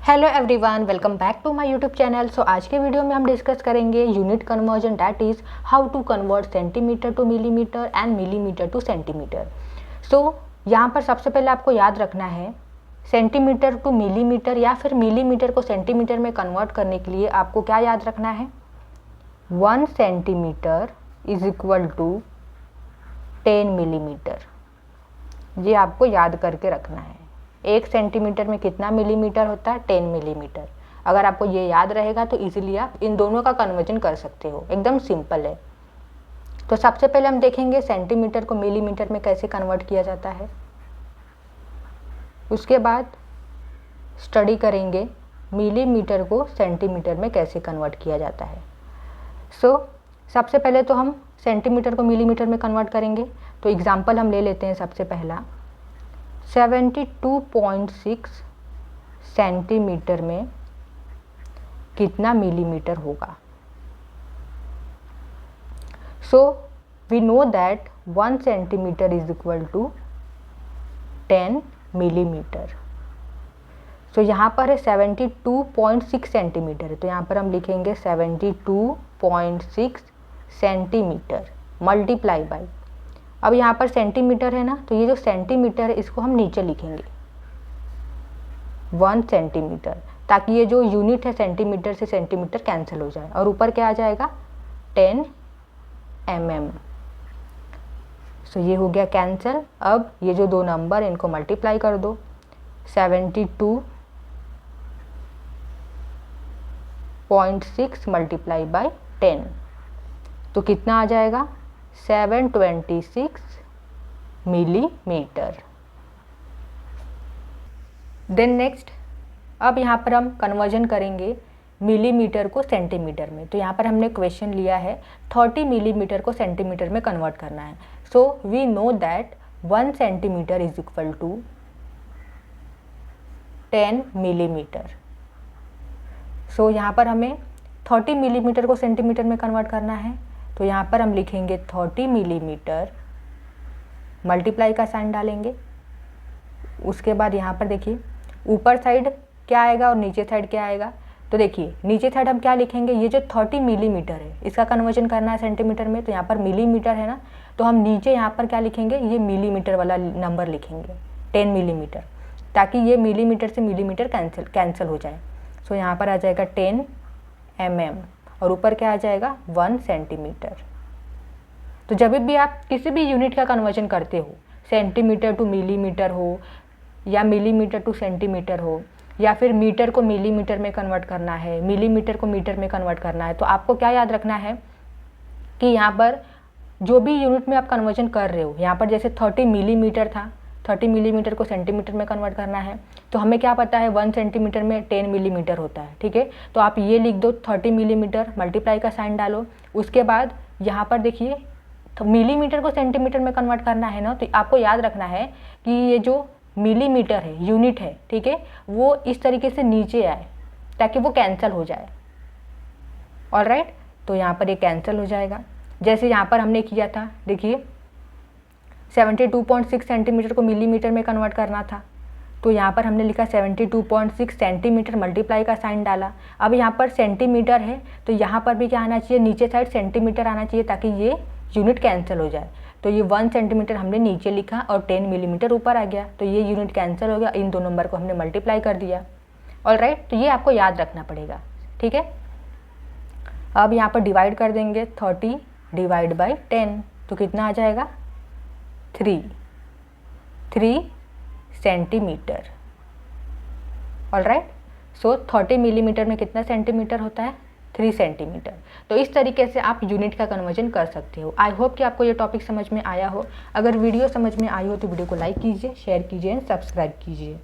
Hello everyone, welcome back to my YouTube channel. So आज के video में हम डिस्कस करेंगे unit conversion, that is how to convert centimetre to millimetre and millimetre to centimetre. So यहाँ पर सबसे पहले आपको याद रखना है सेंटीमीटर टू मिलीमीटर या फिर मिलीमीटर को सेंटीमीटर में कन्वर्ट करने के लिए आपको क्या याद रखना है, 1 centimetre is equal to 10 millimetre. ये आपको याद करके रखना है। 1 सेंटीमीटर में कितना मिलीमीटर होता है, 10 मिलीमीटर। अगर आपको ये याद रहेगा तो इजीली आप इन दोनों का कन्वर्जन कर सकते हो, एकदम सिंपल है। तो सबसे पहले हम देखेंगे सेंटीमीटर को मिलीमीटर में कैसे कन्वर्ट किया जाता है, उसके बाद स्टडी करेंगे मिलीमीटर को सेंटीमीटर में कैसे कन्वर्ट किया जाता है। सबसे पहले तो हम सेंटीमीटर को मिलीमीटर में कन्वर्ट करेंगे। तो एग्जाम्पल हम ले लेते हैं सबसे पहला, 72.6 सेंटीमीटर में कितना मिलीमीटर होगा। So we know that 1 centimetre is equal to 10 millimetre. So यहाँ पर है 72.6 सेंटीमीटर है, तो यहाँ पर हम लिखेंगे 72.6 सेंटीमीटर मल्टीप्लाई बाई, अब यहाँ पर सेंटीमीटर है ना, तो ये जो सेंटीमीटर है इसको हम नीचे लिखेंगे 1 सेंटीमीटर, ताकि ये जो यूनिट है सेंटीमीटर से सेंटीमीटर कैंसिल हो जाए, और ऊपर क्या आ जाएगा 10 mm। सो ये हो गया कैंसिल। अब ये जो दो नंबर इनको मल्टीप्लाई कर दो, 72.6 मल्टीप्लाई बाई 10, तो कितना आ जाएगा 726 मिलीमीटर। देन नेक्स्ट, अब यहाँ पर हम कन्वर्जन करेंगे मिलीमीटर को सेंटीमीटर में। तो यहाँ पर हमने क्वेश्चन लिया है 30 मिलीमीटर को सेंटीमीटर में कन्वर्ट करना है। So we know that 1 centimetre is equal to 10 millimetre. So यहाँ पर हमें 30 मिलीमीटर को सेंटीमीटर में कन्वर्ट करना है, तो यहाँ पर हम लिखेंगे 30 मिलीमीटर, मल्टीप्लाई का साइन डालेंगे। उसके बाद यहाँ पर देखिए ऊपर साइड क्या आएगा और नीचे साइड क्या आएगा। तो देखिए नीचे साइड हम क्या लिखेंगे, ये जो 30 मिलीमीटर है इसका कन्वर्जन करना है सेंटीमीटर में, तो यहाँ पर मिलीमीटर है ना, तो हम नीचे यहाँ पर क्या लिखेंगे, ये मिलीमीटर वाला नंबर लिखेंगे 10 मिलीमीटर, ताकि ये मिलीमीटर से मिलीमीटर कैंसिल हो जाए। सो यहाँ पर आ जाएगा 10 mm और ऊपर क्या आ जाएगा 1 सेंटीमीटर। तो जब भी आप किसी भी यूनिट का कन्वर्जन करते हो, सेंटीमीटर टू मिलीमीटर हो या मिलीमीटर टू सेंटीमीटर हो, या फिर मीटर को मिलीमीटर में कन्वर्ट करना है, मिलीमीटर को मीटर में कन्वर्ट करना है, तो आपको क्या याद रखना है कि यहाँ पर जो भी यूनिट में आप कन्वर्जन कर रहे हो, यहाँ पर जैसे 30 मिलीमीटर था, 30 मिलीमीटर को सेंटीमीटर में कन्वर्ट करना है, तो हमें क्या पता है 1 सेंटीमीटर में 10 मिलीमीटर होता है, ठीक है। तो आप ये लिख दो 30 मिलीमीटर, मल्टीप्लाई का साइन डालो। उसके बाद यहाँ पर देखिए तो मिलीमीटर को सेंटीमीटर में कन्वर्ट करना है ना, तो आपको याद रखना है कि ये जो मिलीमीटर है, यूनिट है, ठीक है, वो इस तरीके से नीचे आए ताकि वो कैंसिल हो जाए। ऑलराइट, तो यहाँ पर ये कैंसिल हो जाएगा, जैसे यहाँ पर हमने किया था। देखिए 72.6 सेंटीमीटर को मिलीमीटर में कन्वर्ट करना था, तो यहाँ पर हमने लिखा 72.6 सेंटीमीटर, मल्टीप्लाई का साइन डाला। अब यहाँ पर सेंटीमीटर है, तो यहाँ पर भी क्या आना चाहिए, नीचे साइड सेंटीमीटर आना चाहिए, ताकि ये यूनिट कैंसिल हो जाए। तो ये 1 सेंटीमीटर हमने नीचे लिखा और 10 मिलीमीटर ऊपर आ गया, तो ये यूनिट कैंसिल हो गया, इन दो नंबर को हमने मल्टीप्लाई कर दिया। ऑलराइट, तो ये आपको याद रखना पड़ेगा, ठीक है। अब यहाँ पर डिवाइड कर देंगे 30 डिवाइड बाई 10, तो कितना आ जाएगा 3 सेंटीमीटर। ऑलराइट, सो 30 मिलीमीटर में कितना सेंटीमीटर होता है, 3 सेंटीमीटर। तो इस तरीके से आप यूनिट का कन्वर्जन कर सकते हो। आई होप कि आपको ये टॉपिक समझ में आया हो। अगर वीडियो समझ में आई हो तो वीडियो को लाइक कीजिए, शेयर कीजिए एंड सब्सक्राइब कीजिए।